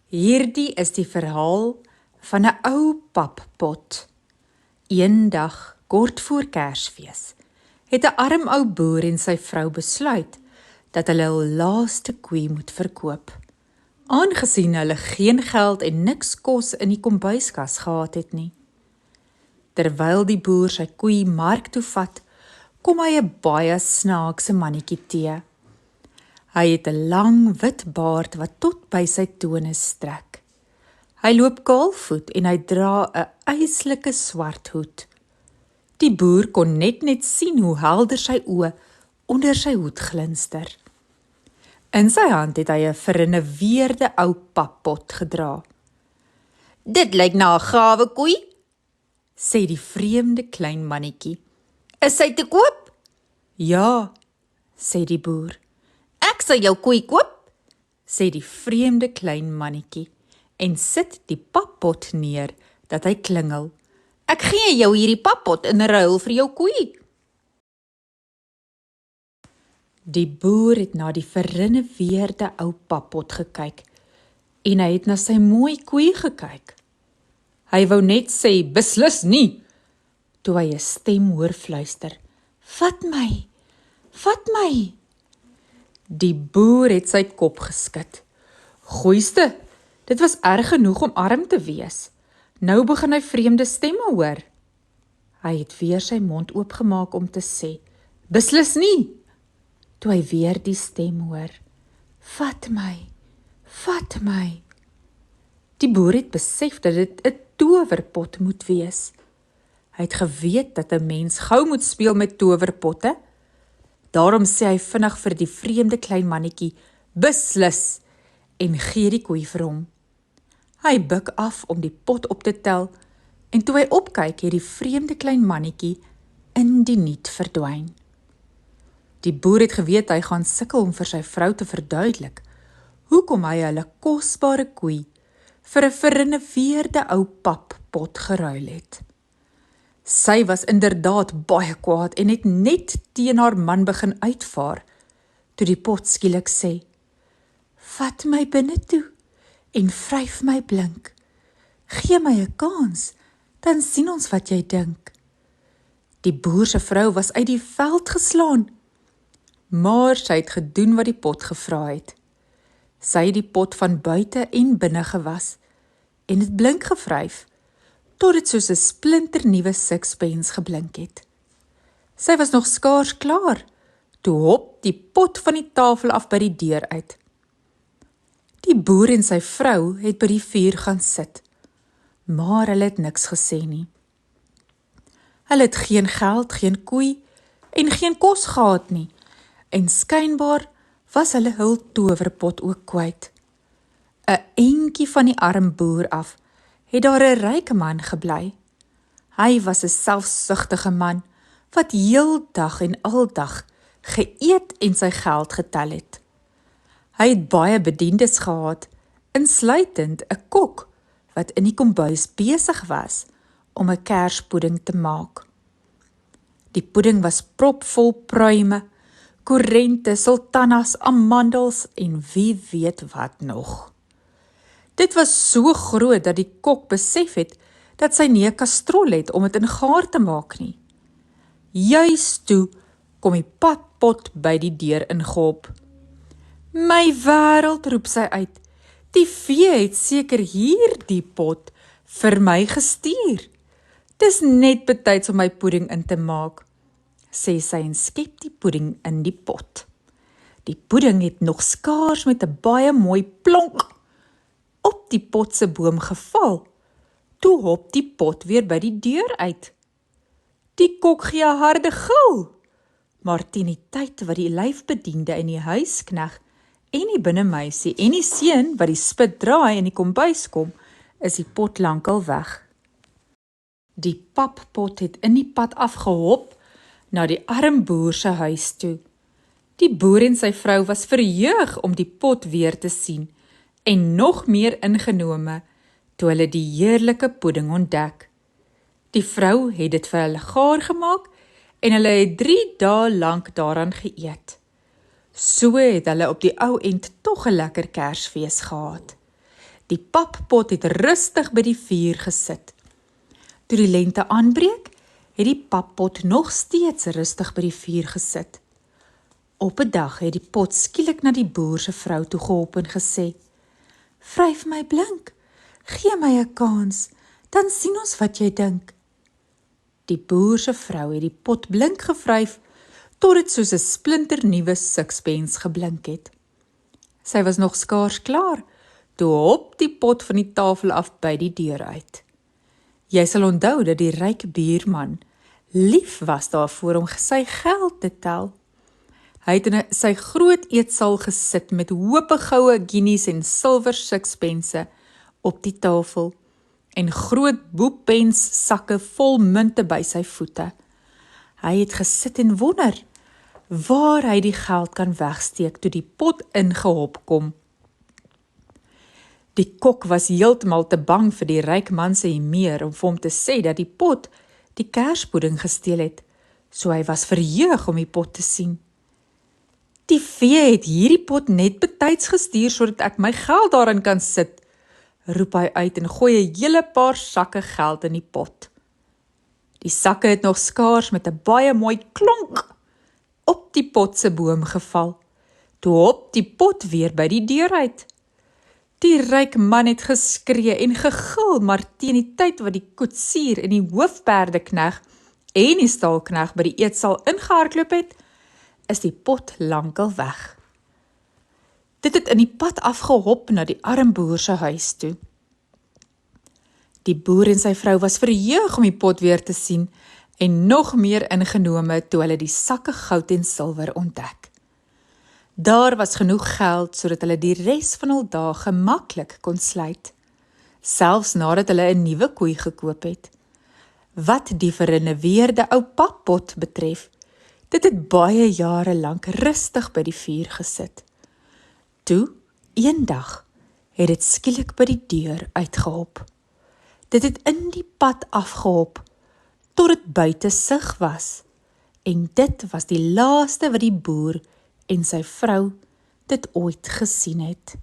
Hierdie is die verhaal van 'n ou pappot. Eendag, kort voor Kersfees, het 'n arm ou boer en sy vrou besluit dat hulle hul laaste koei moet verkoop. Aangesien hulle geen geld en niks kos in die kombuiskas gehad het nie. Terwyl die boer sy koei mark toe vat, kom hy 'n baie snaakse mannetjie teë. Hy het 'n lang wit baard wat tot by sy tone strek. Hy loop kaalvoet en hy dra 'n yslike swart hoed. Die boer kon net sien hoe helder sy oë onder sy hoed glinster. In sy hand het hy 'n verrenoveerde ou pappot gedra. "Dit lyk na 'n gawe koei," sê die vreemde klein mannetjie. "Is sy te koop?" "Ja," sê die boer. "Ek sal jou koei koop," sê die vreemde klein mannetjie en sit die pappot neer dat hy klingel. "Ek gee jou hierdie pappot in ruil vir jou koei." Die boer het na die verrenoveerde ou pappot gekyk en hy het na sy mooi koei gekyk. Hy wou net sê, "Beslis nie," toe hy 'n stem hoor fluister, "Vat my, vat my." Die boer het sy kop geskud. "Goeiste, dit was erg genoeg om arm te wees. Nou begin hy vreemde stemme hoor." Hy het weer sy mond oopgemaak om te sê, "Beslis nie," toe hy weer die stem hoor, "Vat my, vat my." Die boer het besef dat dit 'n towerpot moet wees. Hy het geweet dat 'n mens gou moet speel met towerpotte. Daarom sê hy vinnig vir die vreemde klein mannetjie, "Beslis," en gee die koei vir hom. Hy buig af om die pot op te tel en toe hy opkyk, het die vreemde klein mannetjie in die niet verdwyn. Die boer het geweet hy gaan sukkel om vir sy vrou te verduidelik hoekom hy hulle kosbare koei vir 'n verrenoveerde ou pappot geruil het. Sy was inderdaad baie kwaad en het net teen haar man begin uitvaar, toe die pot skielik sê, "Vat my binne toe en vryf my blink. Gee my 'n kans, dan sien ons wat jy dink." Die boer se vrou was uit die veld geslaan, maar sy het gedoen wat die pot gevra het. Sy het die pot van buite en binne gewas en het blink gevryf, tot dit soos 'n splinternuwe sixpence geblink het. Sy was nog skaars klaar, toe hop die pot van die tafel af by die deur uit. Die boer en sy vrou het by die vuur gaan sit, maar hulle het niks gesê nie. Hulle het geen geld, geen koei en geen kos gehad nie, en skynbaar was hulle hul towerpot ook kwyt. 'n Entjie van die arm boer af, het daar 'n ryke man gebly. Hy was 'n selfsugtige man, wat heeldag en aldag geëet en sy geld getel het. Hy het baie bediendes gehad, insluitend 'n kok, wat in die kombuis besig was om 'n kerspudding te maak. Die pudding was propvol pruime, korente, sultanas, amandels en wie weet wat nog. Dit was so groot dat die kok besef het dat sy nie 'n kastrol het om dit in gaar te maak nie. Juis toe kom die pappot by die deur ingehop. "My wêreld," roep sy uit, "die vee het seker hier die pot vir my gestuur. Dis net betyds om my pudding in te maak," sê sy en skep die pudding in die pot. Die pudding het nog skaars met 'n baie mooi plonk op die pot se boom geval. Toe hop die pot weer by die deur uit. Die kok gee 'n harde gil, maar teen die tyd wat die lyfbediende en die huiskneg en die binnemeisie en die seun wat die spit draai in die kombuis kom, is die pot lankal weg. Die pappot het in die pad afgehop na die arm boer se huis toe. Die boer en sy vrou was verheug om die pot weer te sien en nog meer ingenome toe hulle die heerlike pudding ontdek. Die vrou het dit vir hulle gaar gemaak en hulle het 3 dae lank daaraan geëet. So het hulle op die ou end tog 'n lekker Kersfees gehad. Die pappot het rustig by die vuur gesit. Toe die lente aanbreek, het die pappot nog steeds rustig by die vuur gesit. Op 'n dag het die pot skielik na die boer se vrou toe gehop en gesê: "Vryf my blink, gee my 'n kans, dan sien ons wat jy dink." Die boer se vrou het die pot blink gevryf, tot dit soos 'n splinternuwe sixpence geblink het. Sy was nog skaars klaar, toe hop die pot van die tafel af by die deur uit. Jy sal onthou dat die ryk buurman lief was daarvoor om sy geld te tel. Hy het in sy groot eetsaal gesit met hoope goue guineas en silwer sixpence op die tafel en groot boepens sakke vol munte by sy voete. Hy het gesit en wonder waar hy die geld kan wegsteek toe die pot ingehop kom. Die kok was heeltemal te bang vir die ryk man se humeur om vir hom te sê dat die pot die kerspudding gesteel het, so hy was verheug om die pot te sien. "Die vee het hierdie pot net betyds gestuur sodat ek my geld daarin kan sit," roep hy uit en gooi 'n hele paar sakke geld in die pot. Die sakke het nog skaars met 'n baie mooi klonk op die pot se boom geval. Toe hop die pot weer by die deur uit. Die ryk man het geskree en gegil, maar teen die tyd wat die koetsier en die hoofperdekneg en die stalkneg by die eetsaal ingehardloop het, is die pot lankal weg. Dit het in die pad afgehop na die arm boer se huis toe. Die boer en sy vrou was verheug om die pot weer te sien en nog meer ingenome toe hulle die sakke goud en silwer ontdek. Daar was genoeg geld sodat hulle die res van hul dae gemaklik kon sluit, selfs nadat hulle 'n nuwe koei gekoop het. Wat die verrenoveerde ou pappot betref, dit het baie jare lank rustig by die vuur gesit. Toe, eendag, het dit skielik by die deur uitgehop. Dit het in die pad afgehop, tot dit buite sig was, en dit was die laaste wat die boer en sy vrou dit ooit gesien het.